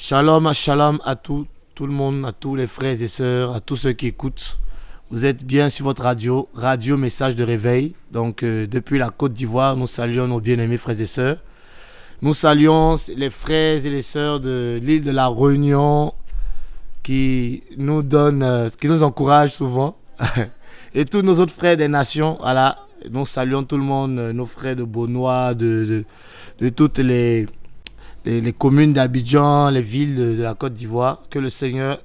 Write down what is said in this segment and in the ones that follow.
Shalom, shalom à tout le monde, à tous les frères et sœurs, à tous ceux qui écoutent. Vous êtes bien sur votre radio, Radio Message de Réveil. Donc, depuis la Côte d'Ivoire, nous saluons nos bien-aimés frères et sœurs. Nous saluons les frères et les sœurs de l'île de la Réunion qui nous donnent, qui nous encouragent souvent. Et tous nos autres frères des nations, voilà. Nous saluons tout le monde, nos frères de Beaunois, de toutes les communes d'Abidjan, les villes de la Côte d'Ivoire. Que le Seigneur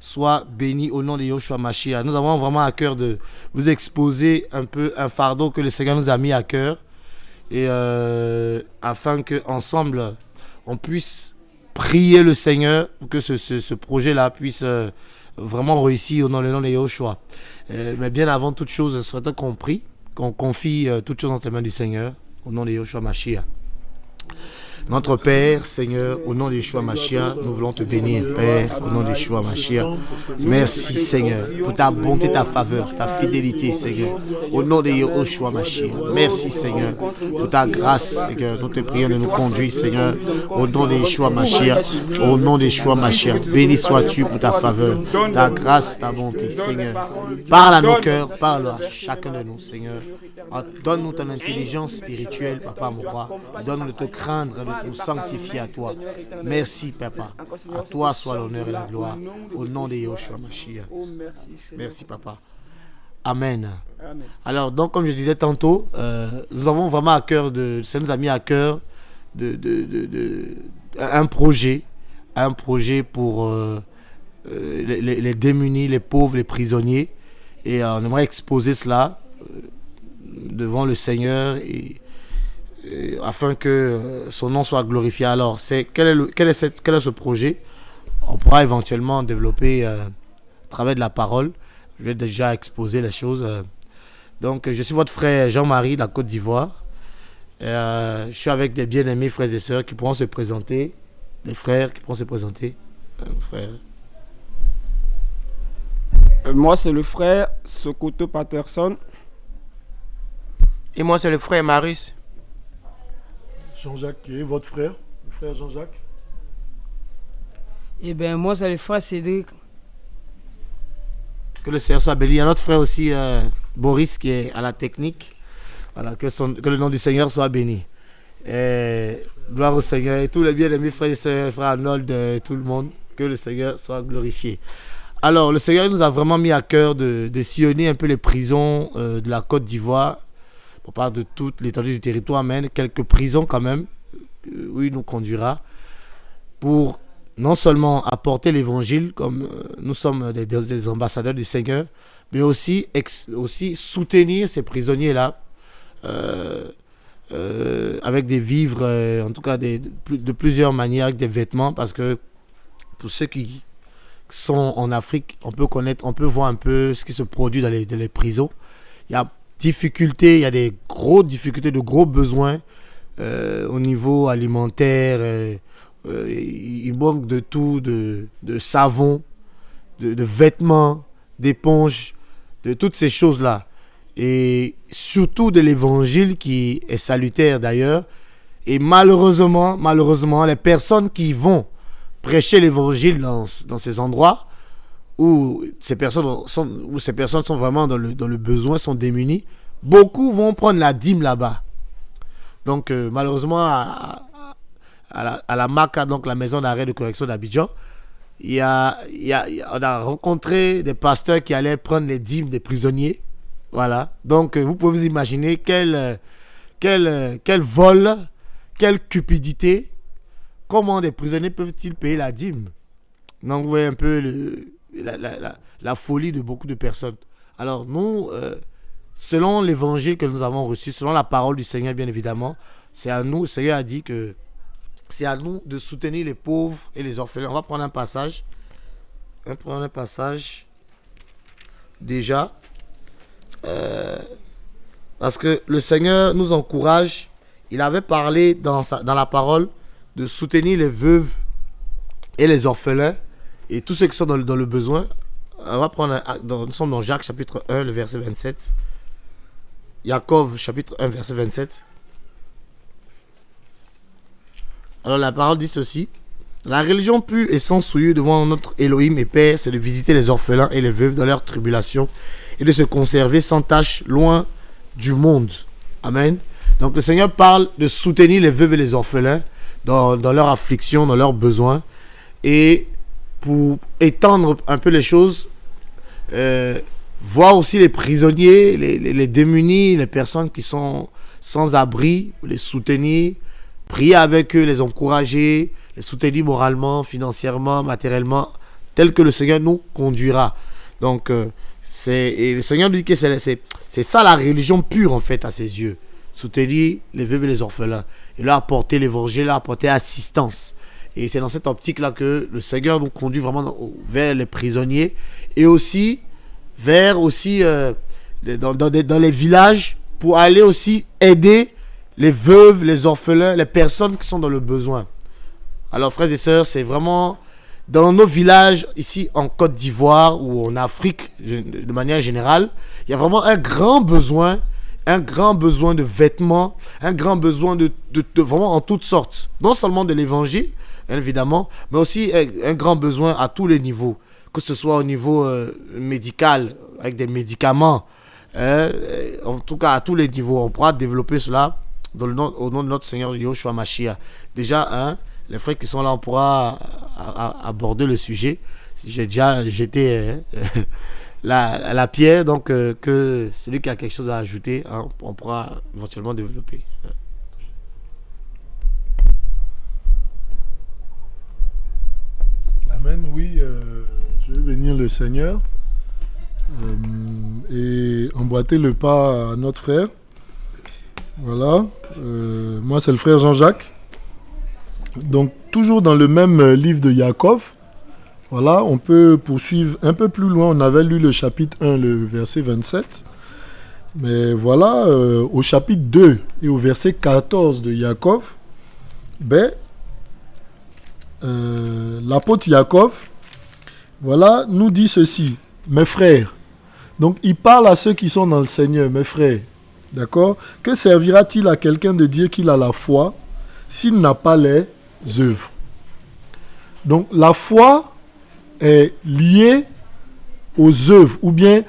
soit béni au nom de Yoshua Mashiach. Nous avons vraiment à cœur de vous exposer un peu un fardeau que le Seigneur nous a mis à cœur. Et afin qu'ensemble, on puisse prier le Seigneur pour que ce projet-là puisse vraiment réussir au nom de Yoshua. Mais bien avant toute chose, il serait qu'on prie, qu'on confie toutes choses entre les mains du Seigneur au nom de Yoshua Mashiach. Notre Père, Seigneur, au nom de Yeshua Mashiach, nous voulons te bénir, Père, au nom de Yeshua Mashiach. Merci, Seigneur, pour ta bonté, ta faveur, ta fidélité, Seigneur, au nom de Yeshua Mashiach. Merci, Seigneur, pour ta grâce, Seigneur. Nous te prions de nous conduire, Seigneur, au nom de Yeshua Mashiach, au nom de Yeshua Mashiach. Béni sois-tu pour ta faveur, ta grâce, ta bonté, Seigneur. Parle à nos cœurs, parle à chacun de nous, Seigneur. Donne-nous ton intelligence spirituelle, Papa, mon roi. Donne-nous de te craindre, de nous sanctifier à toi. Merci, Papa. À toi soit l'honneur et la gloire. Au nom de Yoshua Mashiach. Merci, Papa. Amen. Alors, donc, comme je disais tantôt, nous avons vraiment à cœur ça nous a mis à cœur un projet pour les démunis, les pauvres, les prisonniers. Et on aimerait exposer cela devant le Seigneur et afin que son nom soit glorifié. Alors, quel est ce projet? On pourra éventuellement développer à travers de la parole. Je vais déjà exposer les choses. Donc, je suis votre frère Jean-Marie de la Côte d'Ivoire. Je suis avec des bien-aimés frères et sœurs qui pourront se présenter. Des frères qui pourront se présenter. Frère. Moi, c'est le frère Sokoto Patterson. Et moi, c'est le frère Marius. Jean-Jacques, qui est votre frère? Le frère Jean-Jacques. Eh bien, moi, c'est le frère Cédric. Que le Seigneur soit béni. Il y a notre frère aussi, Boris, qui est à la technique. Voilà, que le nom du Seigneur soit béni. Gloire au Seigneur. Et tous les bien-aimés frères et sœurs, frère Arnold, tout le monde, que le Seigneur soit glorifié. Alors, le Seigneur nous a vraiment mis à cœur de sillonner un peu les prisons de la Côte d'Ivoire. On parle de toute l'étendue du territoire, mais quelques prisons quand même, où il nous conduira, pour non seulement apporter l'évangile, comme nous sommes des ambassadeurs du Seigneur, mais aussi soutenir ces prisonniers-là, avec des vivres, en tout cas de plusieurs manières, avec des vêtements, parce que pour ceux qui sont en Afrique, on peut voir un peu ce qui se produit dans les prisons. Il y a difficultés, il y a des grosses difficultés, de gros besoins au niveau alimentaire. Il manque de tout, de savon, de vêtements, d'éponges, de toutes ces choses-là. Et surtout de l'évangile qui est salutaire d'ailleurs. Et malheureusement, les personnes qui vont prêcher l'évangile dans ces endroits où ces personnes sont vraiment dans le besoin, sont démunies, beaucoup vont prendre la dîme là-bas. Donc malheureusement à la MACA, donc la maison d'arrêt de correction d'Abidjan, on a rencontré des pasteurs qui allaient prendre les dîmes des prisonniers. Voilà. Donc vous pouvez vous imaginer quel vol, quelle cupidité. Comment des prisonniers peuvent-ils payer la dîme? Donc vous voyez un peu la folie de beaucoup de personnes. Alors nous, selon l'évangile que nous avons reçu, selon la parole du Seigneur bien évidemment, c'est à nous, le Seigneur a dit que c'est à nous de soutenir les pauvres et les orphelins. On va prendre un passage. Déjà. Parce que le Seigneur nous encourage. Il avait parlé dans la parole de soutenir les veuves et les orphelins et tous ceux qui sont dans le besoin. On va prendre, nous sommes dans Jacques chapitre 1, le verset 27. Jacob chapitre 1, verset 27. Alors la parole dit ceci. La religion pure et sans souillure devant notre Elohim et Père, c'est de visiter les orphelins et les veuves dans leur tribulation et de se conserver sans tache loin du monde. Amen. Donc le Seigneur parle de soutenir les veuves et les orphelins dans leur affliction, dans leurs besoins. Et pour étendre un peu les choses, voir aussi les prisonniers, les démunis, les personnes qui sont sans abri, les soutenir, prier avec eux, les encourager, les soutenir moralement, financièrement, matériellement, tel que le Seigneur nous conduira. Donc, et le Seigneur dit que c'est ça la religion pure en fait à ses yeux. Soutenir les veuves et les orphelins. Et leur apporter l'évangile, leur apporter assistance. Et c'est dans cette optique-là que le Seigneur nous conduit vraiment vers les prisonniers et aussi vers dans les villages pour aller aussi aider les veuves, les orphelins, les personnes qui sont dans le besoin. Alors frères et sœurs, c'est vraiment dans nos villages ici en Côte d'Ivoire ou en Afrique de manière générale, il y a vraiment un grand besoin de vêtements, un grand besoin de vraiment en toutes sortes. Non seulement de l'évangile, évidemment, mais aussi un grand besoin à tous les niveaux. Que ce soit au niveau médical, avec des médicaments, en tout cas à tous les niveaux. On pourra développer cela au nom de notre Seigneur Yoshua Mashiach. Déjà, les frères qui sont là, on pourra aborder le sujet. J'ai déjà jeté la pierre, donc que celui qui a quelque chose à ajouter, on pourra éventuellement développer. Amen, oui, je vais bénir le Seigneur et emboîter le pas à notre frère. Voilà, moi c'est le frère Jean-Jacques. Donc toujours dans le même livre de Yaakov, voilà, on peut poursuivre un peu plus loin. On avait lu le chapitre 1, le verset 27. Mais voilà, au chapitre 2 et au verset 14 de Yaakov, l'apôtre Yaakov, voilà, nous dit ceci: mes frères. Donc il parle à ceux qui sont dans le Seigneur, mes frères. D'accord? Que servira-t-il à quelqu'un de dire qu'il a la foi s'il n'a pas les œuvres? Donc la foi est liée aux œuvres, ou bien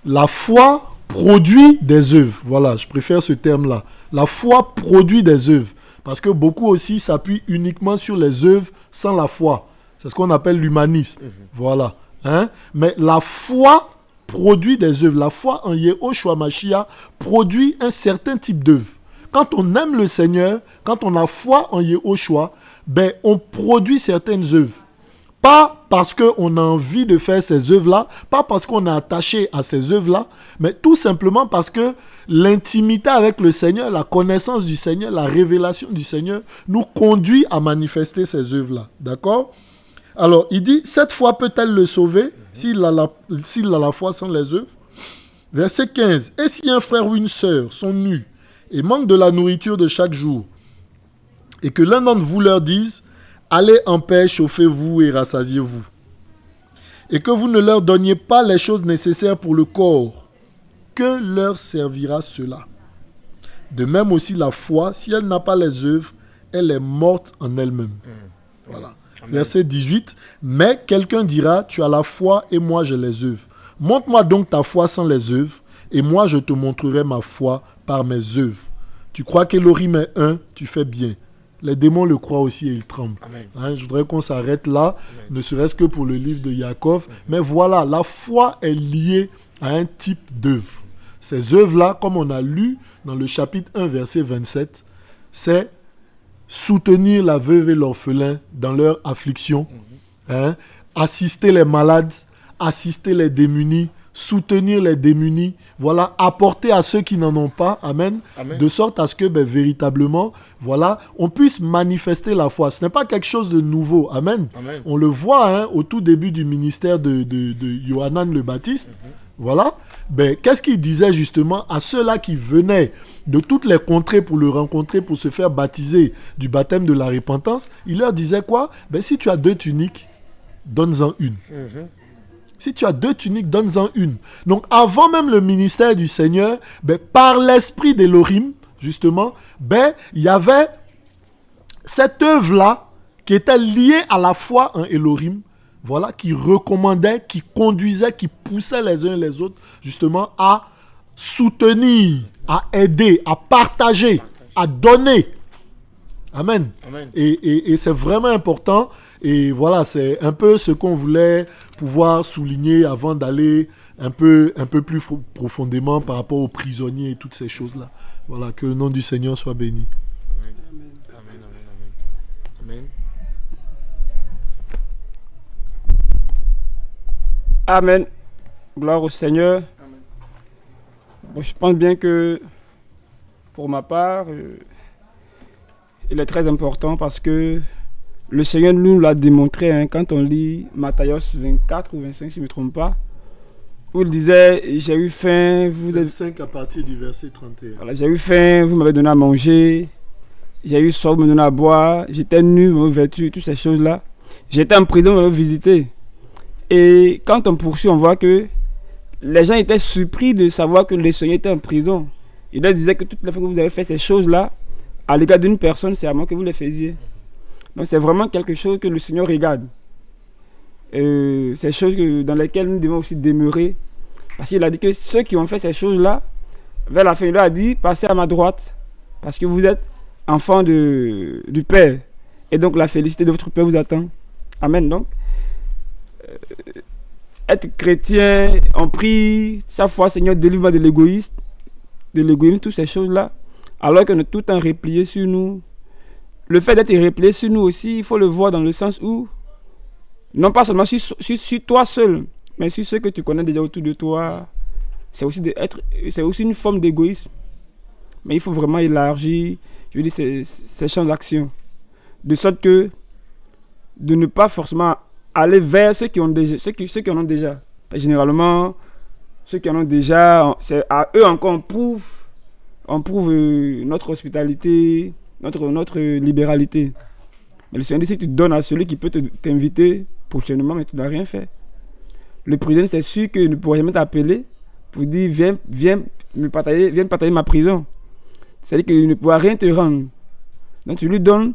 la foi produit des œuvres. Voilà, je préfère ce terme-là. La foi produit des œuvres. Parce que beaucoup aussi s'appuient uniquement sur les œuvres sans la foi. C'est ce qu'on appelle l'humanisme. Voilà. Mais la foi produit des œuvres. La foi en Yehoshua Mashiach produit un certain type d'œuvre. Quand on aime le Seigneur, quand on a foi en Yehoshua, on produit certaines œuvres. Pas parce qu'on a envie de faire ces œuvres-là, pas parce qu'on est attaché à ces œuvres-là, mais tout simplement parce que l'intimité avec le Seigneur, la connaissance du Seigneur, la révélation du Seigneur nous conduit à manifester ces œuvres-là. D'accord? Alors, il dit, cette foi peut-elle le sauver s'il a la foi sans les œuvres? Verset 15. Et si un frère ou une sœur sont nus et manquent de la nourriture de chaque jour, et que l'un d'entre vous leur dise, allez en paix, chauffez-vous et rassasiez-vous, et que vous ne leur donniez pas les choses nécessaires pour le corps, que leur servira cela? De même aussi la foi, si elle n'a pas les œuvres, elle est morte en elle-même. Voilà. Amen. Verset 18. Mais quelqu'un dira, tu as la foi et moi j'ai les œuvres. Montre-moi donc ta foi sans les œuvres, et moi je te montrerai ma foi par mes œuvres. Tu crois qu'Elohim est un, tu fais bien. Les démons le croient aussi et ils tremblent. Je voudrais qu'on s'arrête là, ne serait-ce que pour le livre de Yaakov. Mais voilà, la foi est liée à un type d'œuvre. Ces œuvres-là, comme on a lu dans le chapitre 1, verset 27, c'est soutenir la veuve et l'orphelin dans leur affliction, assister les malades, assister les démunis, soutenir les démunis, voilà, apporter à ceux qui n'en ont pas, amen, de sorte à ce que véritablement, voilà, on puisse manifester la foi. Ce n'est pas quelque chose de nouveau, amen. On le voit au tout début du ministère de Yohanan le Baptiste, voilà. Qu'est-ce qu'il disait justement à ceux-là qui venaient de toutes les contrées pour le rencontrer, pour se faire baptiser du baptême de la repentance? Il leur disait quoi? Si tu as 2 tuniques, donne-en une. Si tu as 2 tuniques, donne-en une. Donc, avant même le ministère du Seigneur, par l'esprit d'Elohim, justement, il y avait cette œuvre-là qui était lié à la foi en Elohim, voilà, qui recommandait, qui conduisait, qui poussait les uns et les autres justement à soutenir, à aider, à partager, à donner. Amen. Amen. Et c'est vraiment important. Et voilà, c'est un peu ce qu'on voulait pouvoir souligner avant d'aller un peu plus profondément par rapport aux prisonniers et toutes ces choses-là. Voilà, que le nom du Seigneur soit béni. Amen. Amen. Amen. Amen. Amen. Gloire au Seigneur. Bon, je pense bien que pour ma part, il est très important parce que le Seigneur nous l'a démontré hein, quand on lit Matthieu 24 ou 25, si je ne me trompe pas, où il disait, j'ai eu faim, vous êtes... 25 à partir du verset 31. Voilà, j'ai eu faim, vous m'avez donné à manger, j'ai eu soif, vous m'avez donné à boire, j'étais nu, vous m'avez vêtu, toutes ces choses-là. J'étais en prison, vous m'avez visité. Et quand on poursuit, on voit que les gens étaient surpris de savoir que le Seigneur était en prison. Il leur disait que toutes les fois que vous avez fait ces choses-là, à l'égard d'une personne, c'est à moi que vous les faisiez. Donc c'est vraiment quelque chose que le Seigneur regarde. Ces choses dans lesquelles nous devons aussi demeurer. Parce qu'il a dit que ceux qui ont fait ces choses-là, vers la fin, il leur a dit, passez à ma droite, parce que vous êtes enfants du Père. Et donc la félicité de votre Père vous attend. Amen. Donc, être chrétien, on prie chaque fois, Seigneur, délivre-moi de l'égoïsme, toutes ces choses-là, alors qu'on est tout le temps replié sur nous. Le fait d'être replié sur nous aussi, il faut le voir dans le sens où, non pas seulement sur toi seul, mais sur ceux que tu connais déjà autour de toi, c'est aussi une forme d'égoïsme. Mais il faut vraiment élargir, je veux dire, ces champs d'action, de sorte que de ne pas forcément aller vers ceux qui en ont déjà. Généralement, ceux qui en ont déjà, c'est à eux encore on prouve notre hospitalité, notre libéralité. Mais le Seigneur dit, si tu donnes à celui qui peut t'inviter prochainement, mais tu n'as rien fait. Le prisonnier, c'est sûr qu'il ne pourra jamais t'appeler pour dire, viens partager ma prison. C'est-à-dire qu'il ne pourra rien te rendre. Donc tu lui donnes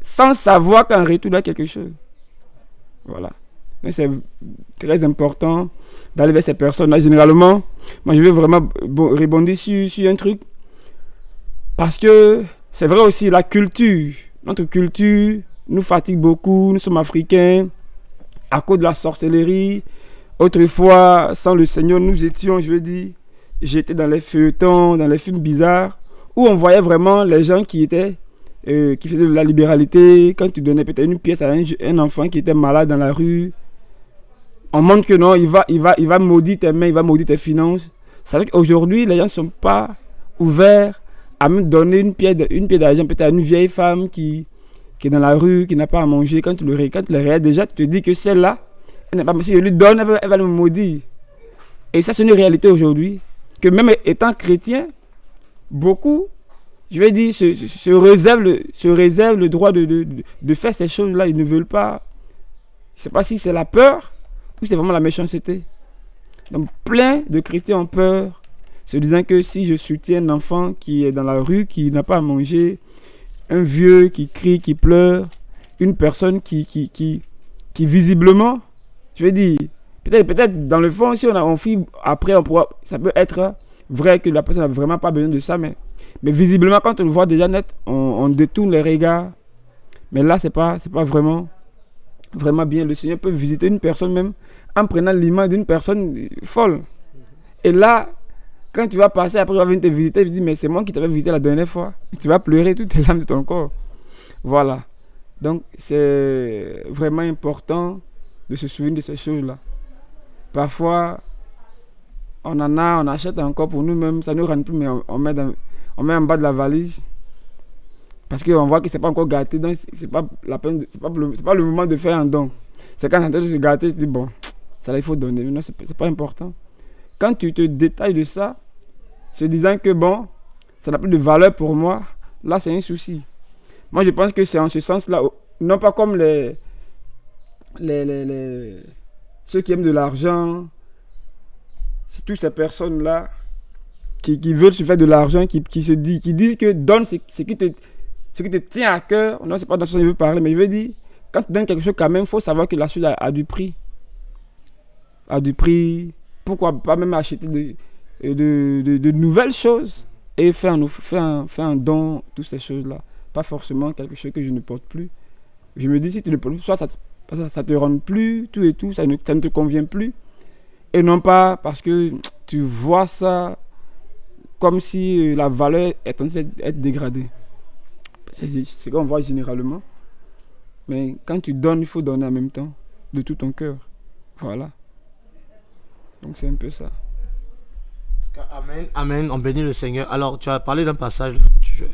sans savoir qu'en retour, il y a quelque chose. Voilà. Donc c'est très important d'aller vers ces personnes-là. Généralement, moi je veux vraiment rebondir sur un truc. Parce que c'est vrai aussi, la culture, notre culture nous fatigue beaucoup. Nous sommes africains à cause de la sorcellerie. Autrefois, sans le Seigneur, nous étions, j'étais dans les feuilletons, dans les films bizarres, où on voyait vraiment les gens qui faisaient de la libéralité. Quand tu donnais peut-être une pièce à un enfant qui était malade dans la rue, on montre que non, il va maudire tes mains, il va maudire tes finances. C'est vrai qu'aujourd'hui, les gens ne sont pas ouverts à me donner une pièce d'argent peut-être à une vieille femme qui est dans la rue, qui n'a pas à manger. Quand tu le regardes déjà, tu te dis que celle-là, elle n'est pas, si je lui donne, elle va le maudire. Et ça, c'est une réalité aujourd'hui, que même étant chrétien, beaucoup, se réservent le droit de faire ces choses-là. Ils ne veulent pas. Je ne sais pas si c'est la peur ou c'est vraiment la méchanceté. Donc, plein de chrétiens ont peur, se disant que si je soutiens un enfant qui est dans la rue, qui n'a pas à manger, un vieux qui crie, qui pleure, une personne qui visiblement, peut-être dans le fond, si on fuit après, ça peut être vrai que la personne n'a vraiment pas besoin de ça, mais visiblement, quand on le voit déjà net, on détourne les regards. Mais là, c'est pas vraiment bien. Le Seigneur peut visiter une personne même en prenant l'image d'une personne folle. Et là, quand tu vas passer, après, il va venir te visiter, tu dis, mais c'est moi qui t'avais visité la dernière fois. Et tu vas pleurer toutes les larmes de ton corps. Voilà. Donc, c'est vraiment important de se souvenir de ces choses-là. Parfois, on achète encore pour nous-mêmes, ça ne nous rend plus, mais on met en bas de la valise. Parce qu'on voit que ce n'est pas encore gâté, donc ce n'est pas la peine, c'est pas le moment de faire un don. C'est quand on est en train de se gâter, tu dis, bon, ça là, il faut donner. Mais non, c'est pas important. Quand tu te détailles de ça, se disant que bon, ça n'a plus de valeur pour moi, là c'est un souci. Moi je pense que c'est en ce sens-là, non pas comme ceux qui aiment de l'argent, c'est toutes ces personnes-là qui veulent se faire de l'argent, qui disent que donne ce qui te tient à cœur. Non, c'est pas dans ce que je veux parler, mais je veux dire, quand tu donnes quelque chose, quand même, il faut savoir que la chose a du prix. A du prix. Pourquoi pas même acheter de nouvelles choses et faire un don, toutes ces choses-là. Pas forcément quelque chose que je ne porte plus. Je me dis, si tu ne portes plus, soit ça te rend plus, tout et tout, ça ne te convient plus. Et non pas parce que tu vois ça comme si la valeur est en train d'être dégradée. C'est ce qu'on voit généralement. Mais quand tu donnes, il faut donner en même temps, de tout ton cœur. Voilà. Donc c'est un peu ça. Amen, amen, on bénit le Seigneur. Alors, tu as parlé d'un passage,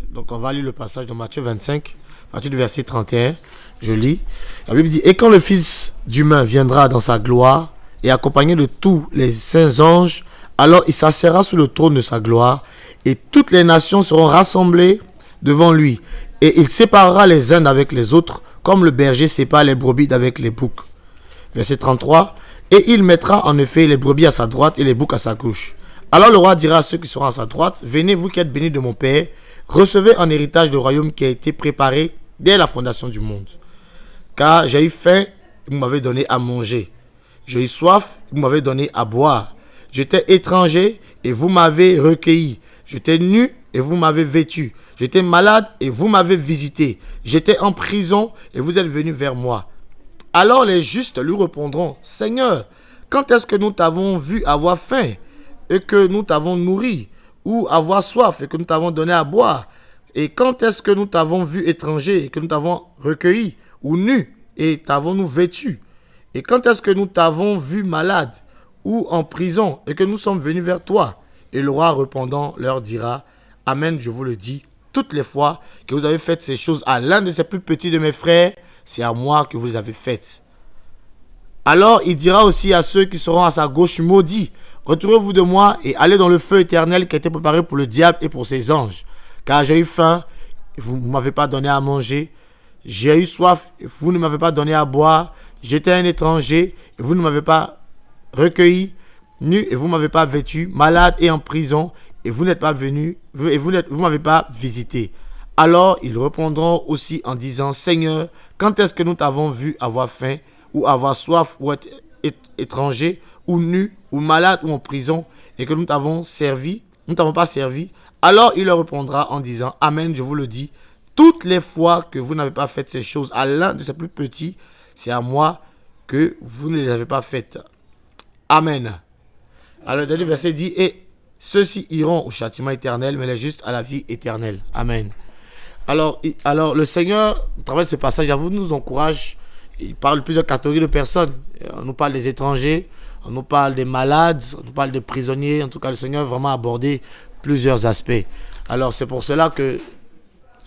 donc on va lire le passage de Matthieu 25, à partir du verset 31, je lis. La Bible dit, « Et quand le Fils d'humain viendra dans sa gloire, et accompagné de tous les saints anges, alors il s'assiera sur le trône de sa gloire, et toutes les nations seront rassemblées devant lui, et il séparera les uns avec les autres, comme le berger sépare les brebis d'avec les boucs. » Verset 33, « Et il mettra en effet les brebis à sa droite et les boucs à sa gauche. Alors le roi dira à ceux qui seront à sa droite, « Venez, vous qui êtes bénis de mon Père, recevez en héritage le royaume qui a été préparé dès la fondation du monde. Car j'ai eu faim, vous m'avez donné à manger. J'ai eu soif, vous m'avez donné à boire. J'étais étranger et vous m'avez recueilli. J'étais nu et vous m'avez vêtu. J'étais malade et vous m'avez visité. J'étais en prison et vous êtes venus vers moi. » Alors les justes lui répondront, « Seigneur, quand est-ce que nous t'avons vu avoir faim et que nous t'avons nourri, ou avoir soif et que nous t'avons donné à boire? Et quand est-ce que nous t'avons vu étranger et que nous t'avons recueilli, ou nu et t'avons-nous vêtu? Et quand est-ce que nous t'avons vu malade ou en prison et que nous sommes venus vers toi? » Et le roi répondant leur dira, « Amen, je vous le dis, toutes les fois que vous avez fait ces choses à l'un de ces plus petits de mes frères, c'est à moi que vous les avez faites. » Alors il dira aussi à ceux qui seront à sa gauche, « Maudits, retirez-vous de moi et allez dans le feu éternel qui a été préparé pour le diable et pour ses anges. Car j'ai eu faim, et vous ne m'avez pas donné à manger. J'ai eu soif, et vous ne m'avez pas donné à boire. J'étais un étranger, et vous ne m'avez pas recueilli. Nu, et vous ne m'avez pas vêtu. Malade et en prison, et vous n'êtes pas venu, et vous ne m'avez pas visité. » Alors ils répondront aussi en disant, « Seigneur, quand est-ce que nous t'avons vu avoir faim, ou avoir soif, ou être étranger, ou nu, ou malade, ou en prison, et que nous t'avons pas servi? » Alors il leur répondra en disant, « Amen, je vous le dis, toutes les fois que vous n'avez pas fait ces choses à l'un de ces plus petits, c'est à moi que vous ne les avez pas faites. » Amen. Alors le dernier verset dit, « Et ceux-ci iront au châtiment éternel, mais les justes à la vie éternelle. » Amen. Alors le Seigneur, à travers ce passage, j'avoue, nous encourage. Il parle de plusieurs catégories de personnes. On nous parle des étrangers, on nous parle des malades, on nous parle des prisonniers. En tout cas, le Seigneur a vraiment abordé plusieurs aspects. Alors c'est pour cela que,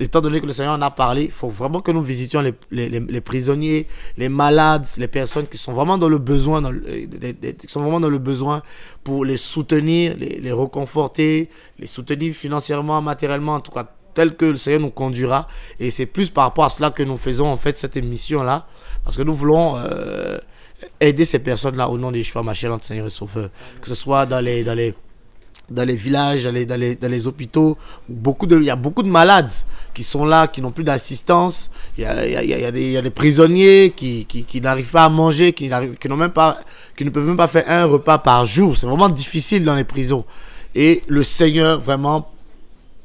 étant donné que le Seigneur en a parlé, il faut vraiment que nous visitions les prisonniers, les malades, les personnes qui sont vraiment dans le besoin, pour les soutenir, les réconforter, les soutenir financièrement, matériellement, en tout cas tel que le Seigneur nous conduira. Et c'est plus par rapport à cela que nous faisons en fait cette émission-là, parce que nous voulons aider ces personnes-là au nom de Yeshua Mashiach, notre Seigneur et Sauveur, que ce soit dans les villages, dans les hôpitaux. Il y a beaucoup de malades qui sont là, qui n'ont plus d'assistance. Il y a des prisonniers qui n'arrivent pas à manger, qui ne peuvent même pas faire un repas par jour. C'est vraiment difficile dans les prisons. Et le Seigneur vraiment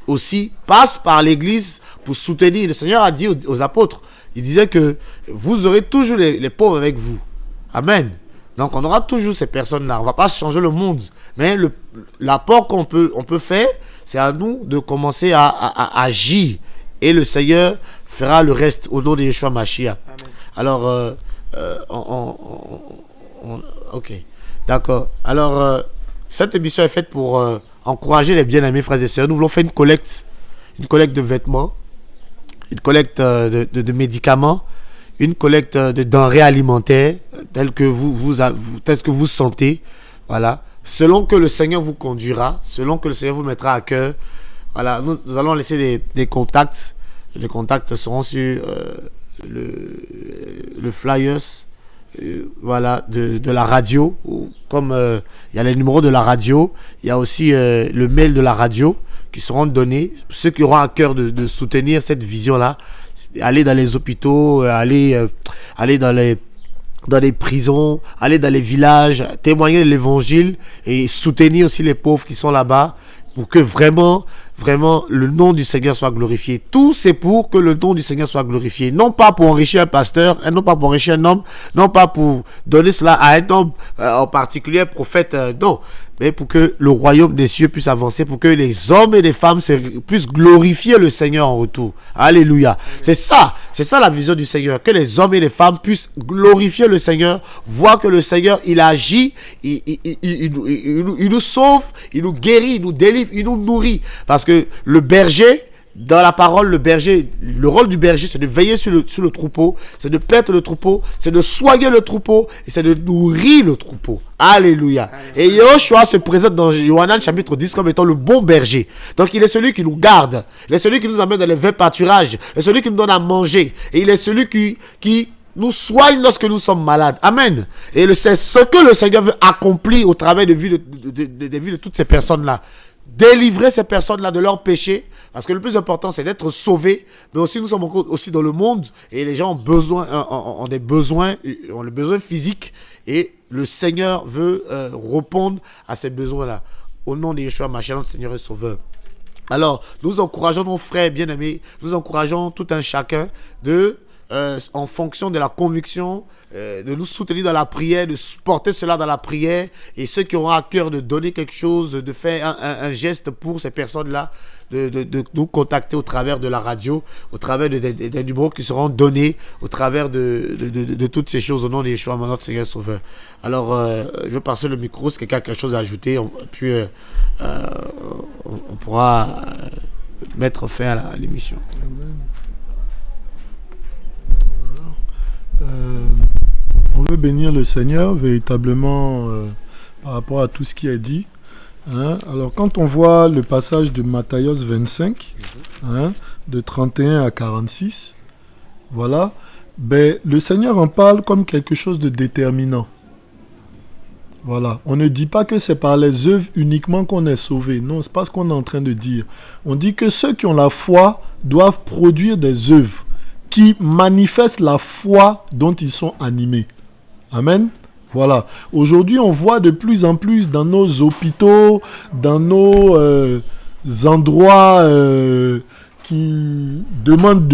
aussi passe par l'église pour soutenir. Le Seigneur a dit aux apôtres, il disait que vous aurez toujours les pauvres avec vous. Amen. Donc on aura toujours ces personnes-là. On ne va pas changer le monde. Mais l'apport qu'on peut faire, c'est à nous de commencer à agir. Et le Seigneur fera le reste au nom de Yeshua Mashiach. Alors, ok. D'accord. Alors, cette émission est faite pour encourager les bien-aimés frères et sœurs. Nous voulons faire une collecte de vêtements, une collecte de médicaments, une collecte de denrées alimentaires telles que vous sentez. Voilà. Selon que le Seigneur vous conduira, selon que le Seigneur vous mettra à cœur. Voilà, nous allons laisser des contacts. Les contacts seront sur le flyers voilà, de la radio. Comme il y a les numéros de la radio, il y a aussi le mail de la radio qui seront donnés. Ceux qui auront à cœur de soutenir cette vision-là, aller dans les hôpitaux, aller dans les prisons, aller dans les villages, témoigner de l'évangile et soutenir aussi les pauvres qui sont là-bas pour que vraiment le nom du Seigneur soit glorifié. Tout c'est pour que le nom du Seigneur soit glorifié. Non pas pour enrichir un pasteur, non pas pour enrichir un homme, non pas pour donner cela à un homme en particulier, un prophète, non. Mais pour que le royaume des cieux puisse avancer, pour que les hommes et les femmes puissent glorifier le Seigneur en retour. Alléluia. C'est ça la vision du Seigneur. Que les hommes et les femmes puissent glorifier le Seigneur, voir que le Seigneur, il agit, il nous sauve, il nous guérit, il nous délivre, il nous nourrit. Parce que le berger, dans la parole, le rôle du berger, c'est de veiller sur le troupeau, c'est de paître le troupeau, c'est de soigner le troupeau et c'est de nourrir le troupeau. Alléluia. Et Yoshua se présente dans Yohanan chapitre 10 comme étant le bon berger. Donc il est celui qui nous garde, il est celui qui nous amène dans les verts pâturages, il est celui qui nous donne à manger et il est celui qui nous soigne lorsque nous sommes malades. Amen. Et c'est ce que le Seigneur veut accomplir au travers des vies de toutes ces personnes-là. Délivrer ces personnes-là de leurs péchés. Parce que le plus important, c'est d'être sauvés. Mais aussi, nous sommes aussi dans le monde. Et les gens ont des besoins physiques. Et le Seigneur veut répondre à ces besoins-là. Au nom de Yeshua Mashiach, notre Seigneur et Sauveur. Alors, nous encourageons nos frères bien-aimés. Nous encourageons tout un chacun en fonction de la conviction, de nous soutenir dans la prière, de porter cela dans la prière, et ceux qui auront à cœur de donner quelque chose, de faire un geste pour ces personnes-là, de nous contacter au travers de la radio, au travers des numéros qui seront donnés, au travers de toutes ces choses au nom de Yeshua, notre Seigneur Sauveur. Alors, je vais passer le micro, si quelqu'un a quelque chose à ajouter, puis on pourra mettre fin à l'émission. Amen. On veut bénir le Seigneur véritablement par rapport à tout ce qui est dit. Hein? Alors quand on voit le passage de Matthieu 25, de 31 à 46, voilà, le Seigneur en parle comme quelque chose de déterminant. Voilà, on ne dit pas que c'est par les œuvres uniquement qu'on est sauvé. Non, c'est pas ce qu'on est en train de dire. On dit que ceux qui ont la foi doivent produire des œuvres qui manifestent la foi dont ils sont animés. Amen. Voilà. Aujourd'hui, on voit de plus en plus dans nos hôpitaux, dans nos endroits qui demandent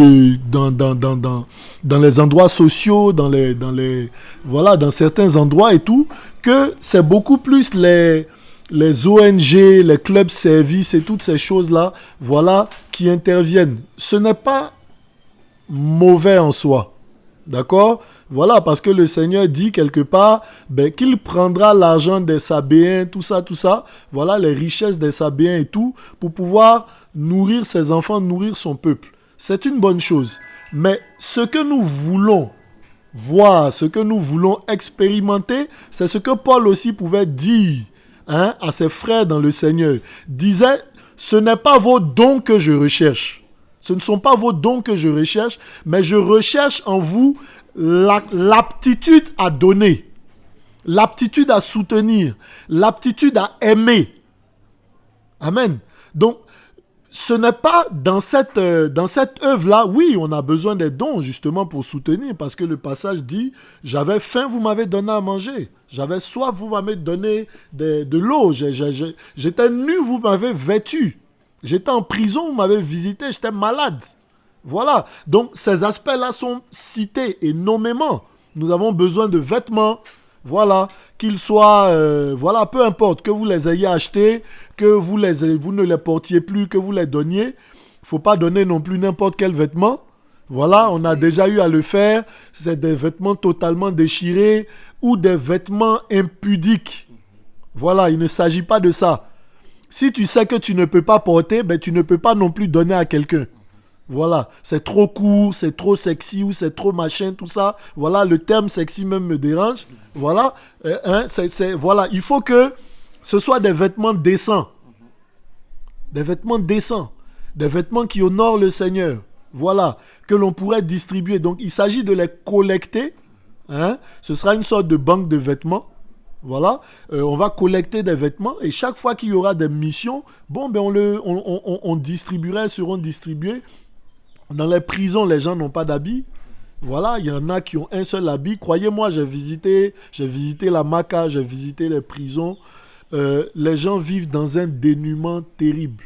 dans les endroits sociaux, dans certains endroits et tout, que c'est beaucoup plus les ONG, les clubs services et toutes ces choses-là, voilà, qui interviennent. Ce n'est pas mauvais en soi. D'accord? Voilà, parce que le Seigneur dit quelque part qu'il prendra l'argent des Sabéens, tout ça, voilà, les richesses des Sabéens et tout, pour pouvoir nourrir ses enfants, nourrir son peuple. C'est une bonne chose. Mais ce que nous voulons voir, ce que nous voulons expérimenter, c'est ce que Paul aussi pouvait dire à ses frères dans le Seigneur. Il disait, ce n'est pas vos dons que je recherche. Ce ne sont pas vos dons que je recherche, mais je recherche en vous l'aptitude à donner, l'aptitude à soutenir, l'aptitude à aimer. Amen. Donc, ce n'est pas dans cette œuvre-là, oui, on a besoin des dons justement pour soutenir, parce que le passage dit, j'avais faim, vous m'avez donné à manger. J'avais soif, vous m'avez donné de l'eau. J'étais nu, vous m'avez vêtu. J'étais en prison, vous m'avez visité, j'étais malade. Voilà. Donc, ces aspects-là sont cités et nommément. Nous avons besoin de vêtements. Voilà. Qu'ils soient, voilà, peu importe, que vous les ayez achetés, que vous ne les portiez plus, que vous les donniez. Il ne faut pas donner non plus n'importe quel vêtement. Voilà, on a déjà eu à le faire. C'est des vêtements totalement déchirés ou des vêtements impudiques. Voilà, il ne s'agit pas de ça. Si tu sais que tu ne peux pas porter, tu ne peux pas non plus donner à quelqu'un. Voilà, c'est trop court, c'est trop sexy ou c'est trop machin, tout ça. Voilà, le terme sexy même me dérange. Voilà, voilà, il faut que ce soit des vêtements décents. Des vêtements décents. Des vêtements qui honorent le Seigneur. Voilà, que l'on pourrait distribuer. Donc, il s'agit de les collecter. Ce sera une sorte de banque de vêtements. Voilà, on va collecter des vêtements et chaque fois qu'il y aura des missions, on distribuerait, seront distribués Dans les prisons, les gens n'ont pas d'habits. Voilà, il y en a qui ont un seul habit. Croyez-moi, j'ai visité la Maca, j'ai visité les prisons. Les gens vivent dans un dénuement terrible.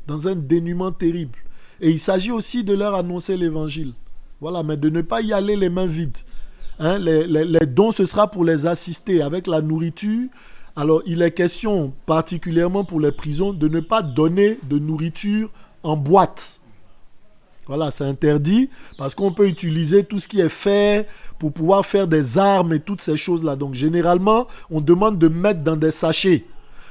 Dans un dénuement terrible. Et il s'agit aussi de leur annoncer l'évangile. Voilà, mais de ne pas y aller les mains vides. Hein, les dons, ce sera pour les assister avec la nourriture. Alors, il est question, particulièrement pour les prisons, de ne pas donner de nourriture en boîte. Voilà, c'est interdit parce qu'on peut utiliser tout ce qui est fait pour pouvoir faire des armes et toutes ces choses-là. Donc, généralement, on demande de mettre dans des sachets.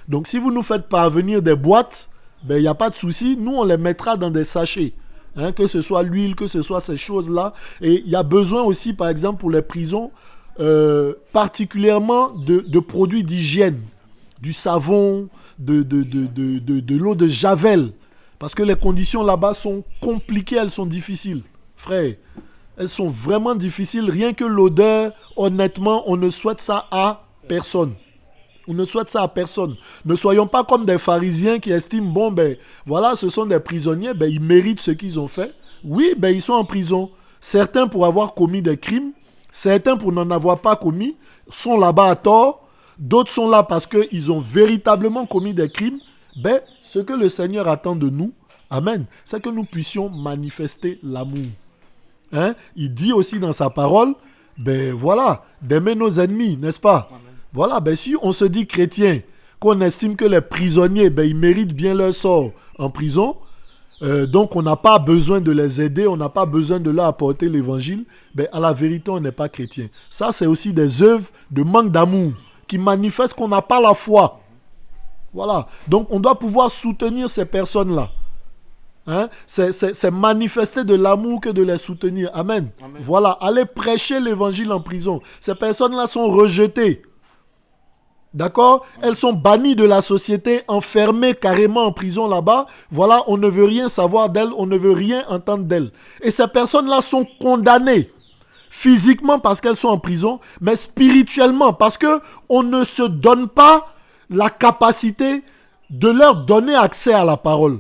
Donc, si vous nous faites parvenir des boîtes, ben, il n'y a pas de souci. Nous, on les mettra dans des sachets. Hein, que ce soit l'huile, que ce soit ces choses-là. Et il y a besoin aussi, par exemple, pour les prisons, particulièrement de produits d'hygiène. Du savon, de l'eau de Javel. Parce que les conditions là-bas sont compliquées, elles sont difficiles. Frère, elles sont vraiment difficiles. Rien que l'odeur, honnêtement, on ne souhaite ça à personne. On ne souhaite ça à personne. Ne soyons pas comme des pharisiens qui estiment, bon, ben, voilà, ce sont des prisonniers, ben, ils méritent ce qu'ils ont fait. Oui, ben, ils sont en prison. Certains pour avoir commis des crimes, certains pour n'en avoir pas commis, sont là-bas à tort. D'autres sont là parce qu'ils ont véritablement commis des crimes. Ben, ce que le Seigneur attend de nous, amen, c'est que nous puissions manifester l'amour. Hein? Il dit aussi dans sa parole, ben voilà, d'aimer nos ennemis, n'est-ce pas? Amen. Voilà, ben si on se dit chrétien, qu'on estime que les prisonniers, ben ils méritent bien leur sort en prison, donc on n'a pas besoin de les aider, on n'a pas besoin de leur apporter l'évangile, ben à la vérité, on n'est pas chrétien. Ça, c'est aussi des œuvres de manque d'amour qui manifestent qu'on n'a pas la foi. Voilà, donc on doit pouvoir soutenir ces personnes-là. Hein? C'est manifester de l'amour que de les soutenir. Amen. Amen. Voilà, aller prêcher l'évangile en prison. Ces personnes-là sont rejetées. D'accord? Elles sont bannies de la société, enfermées carrément en prison là-bas. Voilà, on ne veut rien savoir d'elles, on ne veut rien entendre d'elles. Et ces personnes-là sont condamnées. Physiquement parce qu'elles sont en prison, mais spirituellement parce qu'on ne se donne pas la capacité de leur donner accès à la parole.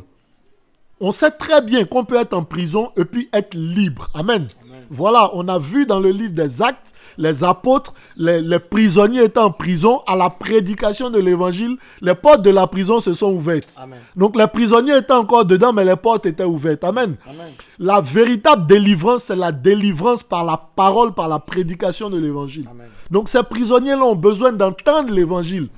On sait très bien qu'on peut être en prison et puis être libre. Amen. Amen. Voilà, on a vu dans le livre des Actes, les apôtres, les prisonniers étaient en prison, à la prédication de l'évangile, les portes de la prison se sont ouvertes. Amen. Donc les prisonniers étaient encore dedans, mais les portes étaient ouvertes. Amen. Amen. La véritable délivrance, c'est la délivrance par la parole, par la prédication de l'évangile. Amen. Donc ces prisonniers-là ont besoin d'entendre l'évangile.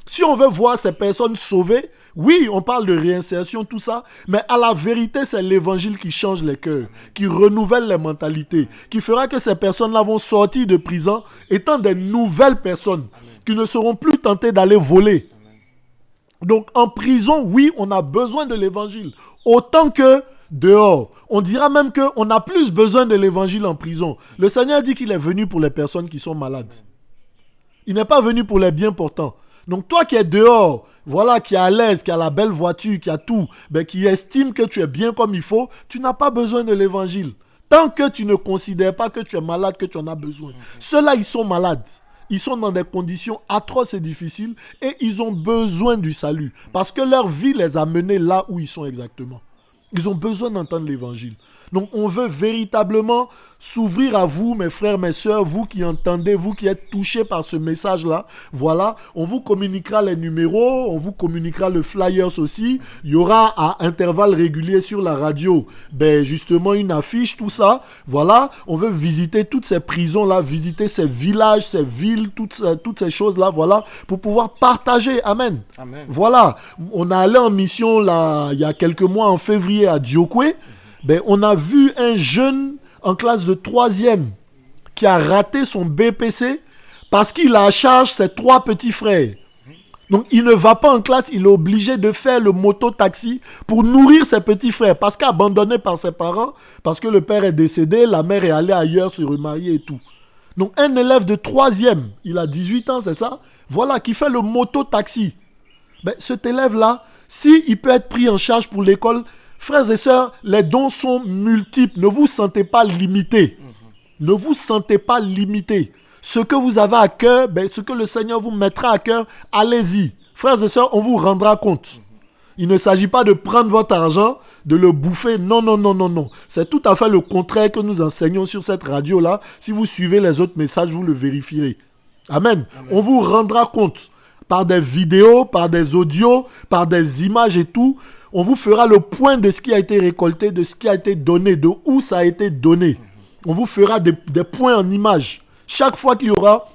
Si on veut voir ces personnes sauvées, oui, on parle de réinsertion, tout ça, mais à la vérité, c'est l'évangile qui change les cœurs, qui renouvelle les mentalités, qui fera que ces personnes-là vont sortir de prison étant des nouvelles personnes qui ne seront plus tentées d'aller voler. Donc en prison, oui, on a besoin de l'évangile, autant que dehors. On dira même qu'on a plus besoin de l'évangile en prison. Le Seigneur dit qu'il est venu pour les personnes qui sont malades. Il n'est pas venu pour les bien portants. Donc toi qui es dehors, voilà, qui est à l'aise, qui a la belle voiture, qui a tout, ben, qui estime que tu es bien comme il faut, tu n'as pas besoin de l'évangile. Tant que tu ne considères pas que tu es malade, que tu en as besoin. Ceux-là, ils sont malades. Ils sont dans des conditions atroces et difficiles et ils ont besoin du salut. Parce que leur vie les a menés là où ils sont exactement. Ils ont besoin d'entendre l'évangile. Donc on veut véritablement s'ouvrir à vous, mes frères, mes sœurs, vous qui entendez, vous qui êtes touchés par ce message-là. Voilà, on vous communiquera les numéros, on vous communiquera le flyers aussi. Il y aura à intervalles réguliers sur la radio, ben justement une affiche, tout ça. Voilà, on veut visiter toutes ces prisons-là, visiter ces villages, ces villes, toutes ces choses-là, voilà, pour pouvoir partager. Amen. Amen. Voilà, on est allé en mission là, il y a quelques mois, en février, à Diokwe. Ben, on a vu un jeune en classe de 3e qui a raté son BPC parce qu'il a à charge ses 3 petits frères. Donc, il ne va pas en classe, il est obligé de faire le moto-taxi pour nourrir ses petits frères parce qu'abandonné par ses parents, parce que le père est décédé, la mère est allée ailleurs se remarier et tout. Donc, un élève de 3e, il a 18 ans, c'est ça? Voilà, qui fait le moto-taxi. Ben, cet élève-là, s'il peut être pris en charge pour l'école, frères et sœurs, les dons sont multiples. Ne vous sentez pas limité. Ne vous sentez pas limité. Ce que vous avez à cœur, ben, ce que le Seigneur vous mettra à cœur, allez-y. Frères et sœurs, on vous rendra compte. Il ne s'agit pas de prendre votre argent, de le bouffer. Non, non, non, non, non. C'est tout à fait le contraire que nous enseignons sur cette radio-là. Si vous suivez les autres messages, vous le vérifierez. Amen. On vous rendra compte par des vidéos, par des audios, par des images et tout. On vous fera le point de ce qui a été récolté, de ce qui a été donné, de où ça a été donné. On vous fera des points en images. Chaque fois qu'il y aura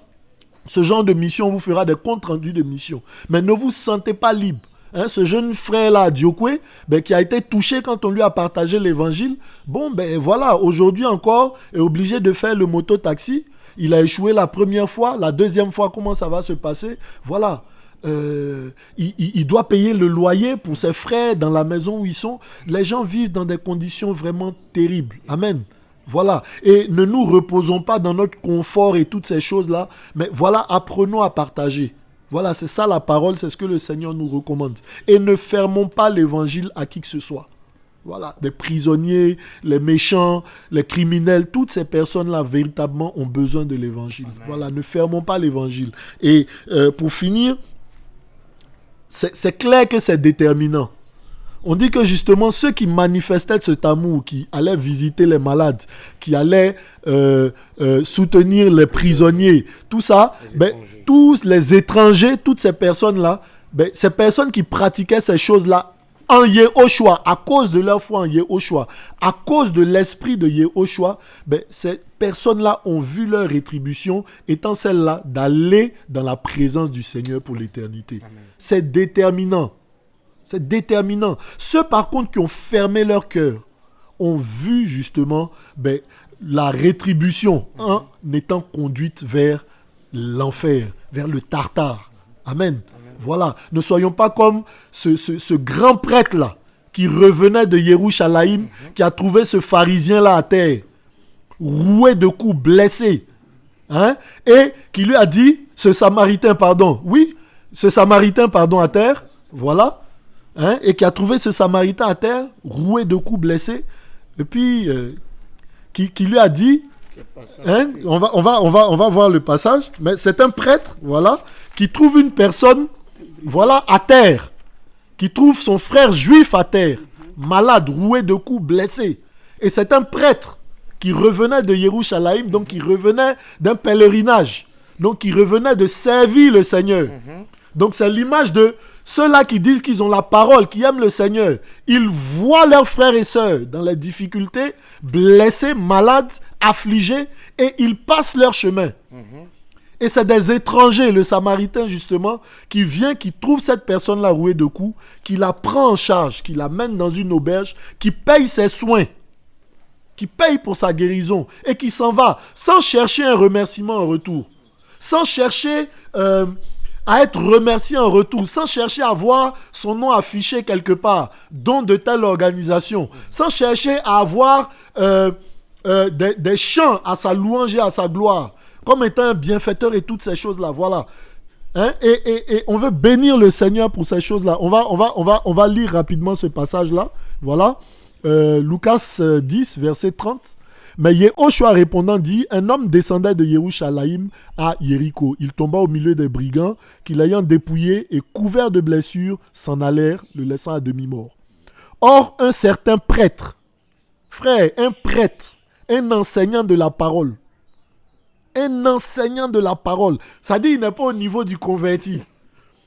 ce genre de mission, on vous fera des comptes rendus de mission. Mais ne vous sentez pas libre. Hein, ce jeune frère-là, Diokwe, qui a été touché quand on lui a partagé l'évangile, voilà, aujourd'hui encore, est obligé de faire le moto-taxi. Il a échoué la première fois, la deuxième fois, comment ça va se passer? Voilà. Il doit payer le loyer pour ses frères dans la maison où ils sont. Les gens vivent dans des conditions vraiment terribles. Amen. Voilà. Et ne nous reposons pas dans notre confort et toutes ces choses-là, mais voilà, apprenons à partager. Voilà, c'est ça la parole, c'est ce que le Seigneur nous recommande. Et ne fermons pas l'évangile à qui que ce soit. Voilà, les prisonniers, les méchants, les criminels, toutes ces personnes-là véritablement ont besoin de l'évangile. Amen. Voilà, ne fermons pas l'évangile. Et pour finir, c'est clair que c'est déterminant. On dit que justement ceux qui manifestaient cet amour, qui allaient visiter les malades, qui allaient soutenir les prisonniers, tout ça, tous les étrangers, toutes ces personnes-là, ces personnes qui pratiquaient ces choses-là en Yehoshua, à cause de leur foi en Yehoshua, à cause de l'esprit de Yehoshua, ces personnes-là ont vu leur rétribution étant celle-là d'aller dans la présence du Seigneur pour l'éternité. Amen. C'est déterminant. C'est déterminant. Ceux par contre qui ont fermé leur cœur ont vu justement la rétribution en étant conduite vers l'enfer, vers le Tartare. Amen. Voilà. Ne soyons pas comme ce grand prêtre-là qui revenait de Yerushalayim, qui a trouvé ce pharisien-là à terre, roué de coups, blessé. Hein? Et qui lui a dit, ce samaritain à terre, voilà. Hein, et qui a trouvé ce samaritain à terre, roué de coups, blessé, et puis qui lui a dit, hein, on va voir le passage, mais c'est un prêtre, voilà, qui trouve une personne, voilà, à terre, qui trouve son frère juif à terre, malade, roué de coups, blessé, et c'est un prêtre qui revenait de Yerushalayim, donc qui revenait d'un pèlerinage, donc qui revenait de servir le Seigneur. Donc c'est l'image de ceux-là qui disent qu'ils ont la parole, qui aiment le Seigneur. Ils voient leurs frères et sœurs dans les difficultés, blessés, malades, affligés, et ils passent leur chemin. Et c'est des étrangers, le Samaritain justement, qui vient, qui trouve cette personne-là rouée de coups, qui la prend en charge, qui la mène dans une auberge, qui paye ses soins, qui paye pour sa guérison, et qui s'en va, sans chercher un remerciement en retour, sans chercher à être remercié en retour, sans chercher à voir son nom affiché quelque part, don de telle organisation, sans chercher à avoir des chants à sa louange et à sa gloire, comme étant un bienfaiteur et toutes ces choses-là, voilà. Hein? Et on veut bénir le Seigneur pour ces choses-là. On va lire rapidement ce passage-là, voilà. Lucas 10, verset 30. Mais Yehoshua répondant dit, un homme descendait de Yerushalayim à Jéricho. Il tomba au milieu des brigands qui, l'ayant dépouillé et couvert de blessures, s'en allèrent, le laissant à demi-mort. Or, un certain prêtre, frère, un prêtre, un enseignant de la parole, ça dit, il n'est pas au niveau du converti.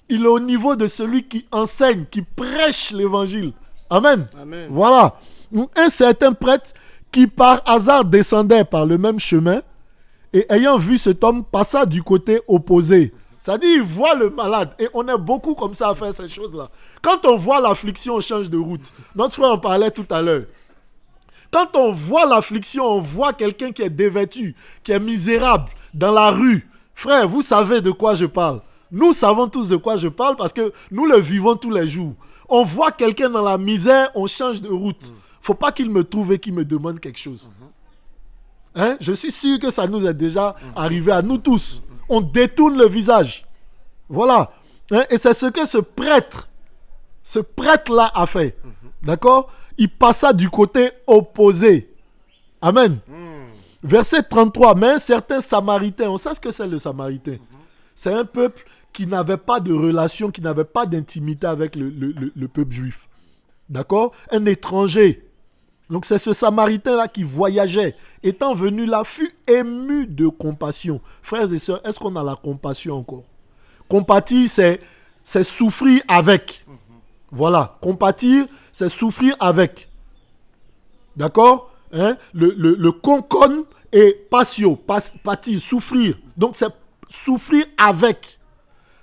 Il est au niveau de celui qui enseigne, qui prêche l'évangile. Amen. Amen. Voilà. Un certain prêtre qui par hasard descendait par le même chemin et ayant vu cet homme passa du côté opposé. C'est-à-dire, il voit le malade. Et on est beaucoup comme ça à faire ces choses-là. Quand on voit l'affliction, on change de route. Notre frère en parlait tout à l'heure. Quand on voit l'affliction, on voit quelqu'un qui est dévêtu, qui est misérable, dans la rue. Frère, vous savez de quoi je parle. Nous savons tous de quoi je parle parce que nous le vivons tous les jours. On voit quelqu'un dans la misère, on change de route. Faut pas qu'il me trouve et qu'il me demande quelque chose. Hein? Je suis sûr que ça nous est déjà arrivé à nous tous. On détourne le visage. Voilà. Hein? Et c'est ce que ce prêtre-là a fait. D'accord? Il passa du côté opposé. Amen. Verset 33. Mais un certain Samaritain, on sait ce que c'est le Samaritain. C'est un peuple qui n'avait pas de relation, qui n'avait pas d'intimité avec le peuple juif. D'accord? Un étranger. Donc c'est ce Samaritain-là qui voyageait. Étant venu là, fut ému de compassion. Frères et sœurs, est-ce qu'on a la compassion encore? Compatir, c'est souffrir avec. Voilà. Compatir, c'est souffrir avec. D'accord? Hein? Le concon et patio, patir, souffrir. Donc c'est souffrir avec.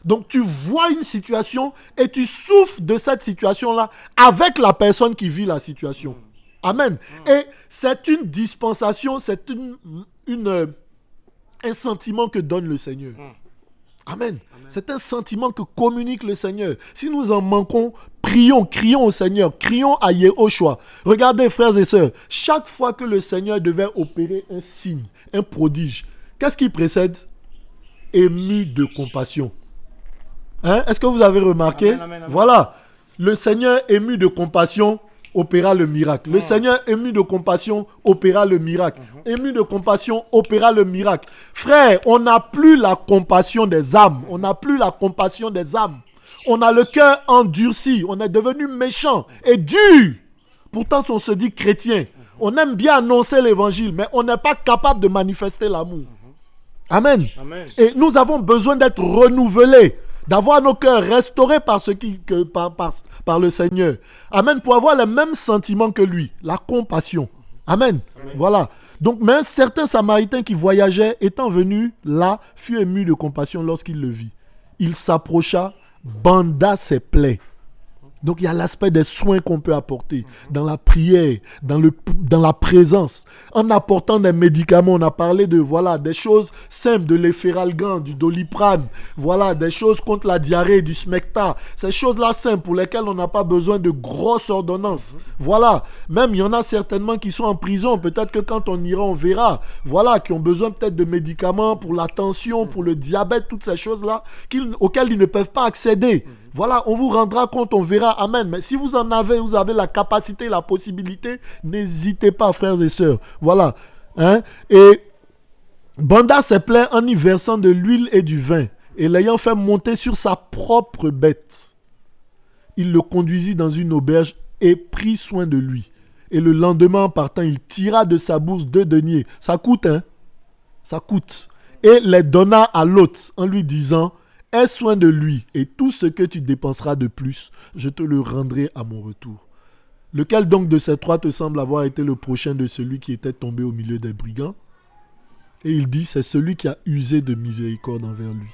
Donc tu vois une situation et tu souffres de cette situation-là avec la personne qui vit la situation. Amen. Et c'est une dispensation, c'est un sentiment que donne le Seigneur. Amen. C'est un sentiment que communique le Seigneur. Si nous en manquons, prions, crions au Seigneur, crions à Yehoshua. Regardez, frères et sœurs, chaque fois que le Seigneur devait opérer un signe, un prodige, qu'est-ce qui précède? Ému de compassion. Hein? Est-ce que vous avez remarqué? Amen, amen, amen. Voilà. Le Seigneur ému de compassion opéra le miracle. Le Seigneur ému de compassion opéra le miracle. Ému de compassion opéra le miracle. Frère, on n'a plus la compassion des âmes. On n'a plus la compassion des âmes. On a le cœur endurci. On est devenu méchant et dur. Pourtant, on se dit chrétien. On aime bien annoncer l'évangile, mais on n'est pas capable de manifester l'amour. Amen. Amen. Et nous avons besoin d'être renouvelés, d'avoir nos cœurs restaurés par le Seigneur. Amen. Pour avoir les mêmes sentiments que lui, la compassion. Amen. Amen. Voilà. Donc, mais un certain Samaritain qui voyageait, étant venu là, fut ému de compassion lorsqu'il le vit. Il s'approcha, banda ses plaies. Donc il y a l'aspect des soins qu'on peut apporter dans la prière, dans la présence, en apportant des médicaments. On a parlé de des choses simples, de l'Efferalgan, du Doliprane, des choses contre la diarrhée, du Smecta. Ces choses-là simples pour lesquelles on n'a pas besoin de grosses ordonnances. Voilà. Même il y en a certainement qui sont en prison. Peut-être que quand on ira, on verra. Qui ont besoin peut-être de médicaments pour la tension, pour le diabète, toutes ces choses-là auxquelles ils ne peuvent pas accéder. On vous rendra compte, on verra. Amen. Mais si vous avez la capacité, la possibilité, n'hésitez pas, frères et sœurs. Voilà. Hein? Et banda ses plaies en y versant de l'huile et du vin, et l'ayant fait monter sur sa propre bête, il le conduisit dans une auberge et prit soin de lui. Et le lendemain, en partant, il tira de sa bourse 2 deniers. Ça coûte, hein? Ça coûte. Et les donna à l'hôte en lui disant: aie soin de lui, et tout ce que tu dépenseras de plus, je te le rendrai à mon retour. Lequel donc de ces 3 te semble avoir été le prochain de celui qui était tombé au milieu des brigands? Et il dit: c'est celui qui a usé de miséricorde envers lui.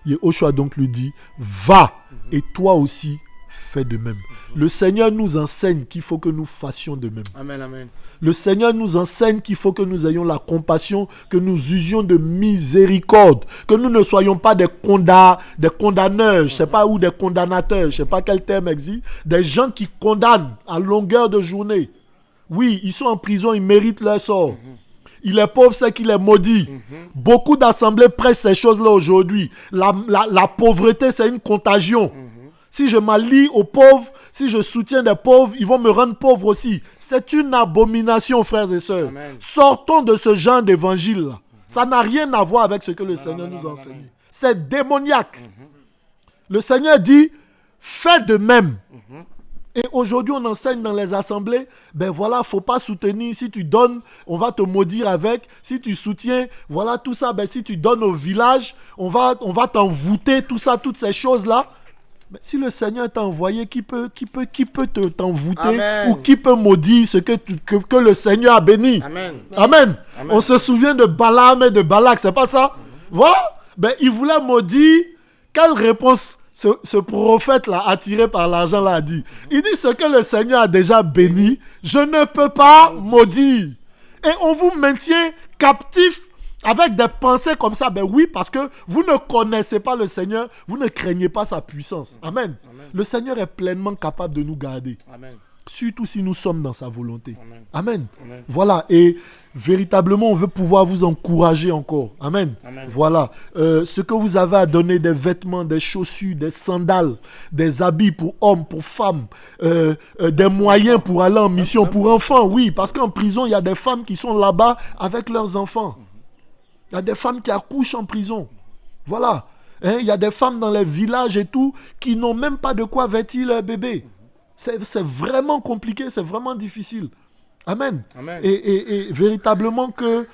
Yehoshua donc lui dit: va, et toi aussi fais de même. Le Seigneur nous enseigne qu'il faut que nous fassions de même. Amen, amen. Le Seigneur nous enseigne qu'il faut que nous ayons la compassion, que nous usions de miséricorde, que nous ne soyons pas des condamneurs, je ne sais pas, ou des condamnateurs, je ne sais pas quel terme existe, des gens qui condamnent à longueur de journée. Oui, ils sont en prison, ils méritent leur sort. Il est pauvre, c'est qu'il est maudit. Beaucoup d'assemblées prêchent ces choses-là aujourd'hui. La pauvreté, c'est une contagion. Si je m'allie aux pauvres, si je soutiens des pauvres, ils vont me rendre pauvre aussi. C'est une abomination, frères et sœurs. Amen. Sortons de ce genre d'évangile-là. Ça n'a rien à voir avec ce que le Seigneur nous enseigne. C'est démoniaque. Le Seigneur dit: fais de même. Et aujourd'hui, on enseigne dans les assemblées, faut pas soutenir. Si tu donnes, on va te maudire avec. Si tu soutiens, tout ça. Si tu donnes au village, on va t'envoûter, tout ça, toutes ces choses-là. Mais si le Seigneur t'a envoyé, qui peut t'envoûter? Amen. Ou qui peut maudire ce que le Seigneur a béni? Amen. Amen. Amen. On se souvient de Balaam et de Balak, c'est pas ça? Voilà. Il voulait maudire. Quelle réponse ce prophète-là, attiré par l'argent, là, a dit? Il dit: ce que le Seigneur a déjà béni, je ne peux pas maudire. Et on vous maintient captif avec des pensées comme ça. Oui, parce que vous ne connaissez pas le Seigneur, vous ne craignez pas sa puissance. Amen. Amen. Le Seigneur est pleinement capable de nous garder. Amen. Surtout si nous sommes dans sa volonté. Amen. Amen. Amen. Voilà. Et véritablement, on veut pouvoir vous encourager encore. Amen. Amen. Voilà. Ce que vous avez à donner, des vêtements, des chaussures, des sandales, des habits pour hommes, pour femmes, des moyens pour aller en mission, pour enfants. Oui, parce qu'en prison, il y a des femmes qui sont là-bas avec leurs enfants. Il y a des femmes qui accouchent en prison. Voilà. Il y a des femmes dans les villages et tout qui n'ont même pas de quoi vêtir leur bébé. C'est vraiment compliqué, c'est vraiment difficile. Amen. Amen. Et véritablement que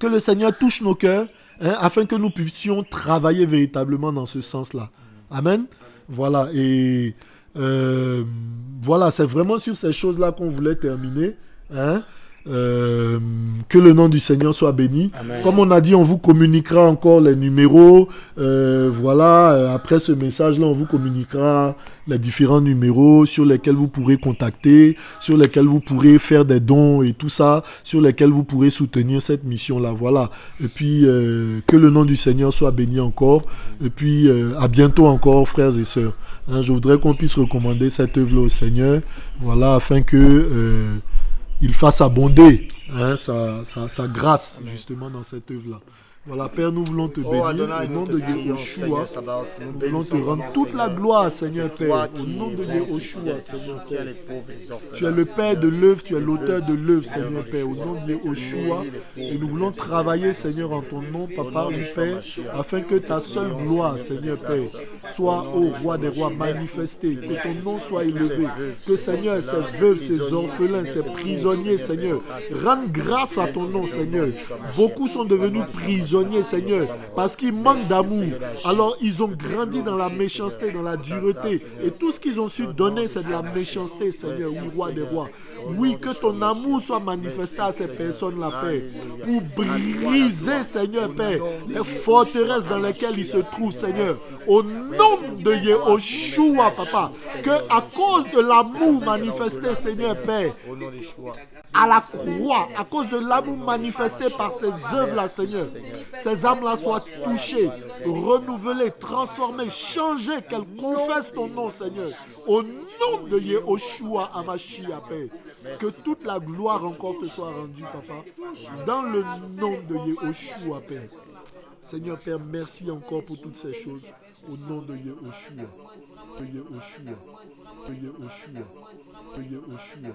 le Seigneur touche nos cœurs, hein, afin que nous puissions travailler véritablement dans ce sens-là. Amen. Voilà. Et voilà, c'est vraiment sur ces choses-là qu'on voulait terminer. Hein. Que le nom du Seigneur soit béni. Amen. Comme on a dit, on vous communiquera encore les numéros. Voilà, après ce message-là, on vous communiquera les différents numéros sur lesquels vous pourrez contacter, sur lesquels vous pourrez faire des dons et tout ça, sur lesquels vous pourrez soutenir cette mission-là. Voilà. Et puis, que le nom du Seigneur soit béni encore. Et puis, à bientôt encore, frères et sœurs. Hein, je voudrais qu'on puisse recommander cette œuvre au Seigneur. Voilà, afin que il fasse abonder, hein, sa grâce, justement, dans cette œuvre-là. Voilà, Père, nous voulons te bénir. Au nom de Yahushua, nous voulons te rendre toute la gloire, Seigneur Père. Au nom de Yahushua, Seigneur Père. Tu es le Père de l'œuvre, tu es l'auteur de l'œuvre, Seigneur Père. Au nom de Yahushua, et nous voulons travailler, Seigneur, en ton nom, Papa, oui, Père, afin que ta seule gloire, Seigneur Père, soit, ô Roi des rois, manifestée. Que ton nom soit élevé. Que, Seigneur, ces veuves, ces orphelins, ces prisonniers, Seigneur, rendent grâce à ton nom, Seigneur. Beaucoup sont devenus prisonniers, Seigneur, parce qu'ils manquent d'amour. Alors ils ont grandi dans la méchanceté, dans la dureté. Et tout ce qu'ils ont su donner, c'est de la méchanceté, Seigneur, oui, Roi des rois. Oui, que ton amour soit manifesté à ces personnes-là, Père, pour briser, Seigneur, Père, les forteresses dans lesquelles ils se trouvent, Seigneur. Au nom de Yahushua, Papa, que à cause de l'amour manifesté, Seigneur, Père, à la croix, à cause de l'amour manifesté par ces œuvres-là, Seigneur, ces âmes-là soient touchées, renouvelées, transformées, changées, qu'elles confessent ton nom, Seigneur. Au nom de Yahushua Hamashiach, Père, que toute la gloire encore te soit rendue, Papa, dans le nom de Yahushua, Père. Seigneur, Père, merci encore pour toutes ces choses, au nom de Yahushua. De Yahushua. De Yahushua. De Yahushua.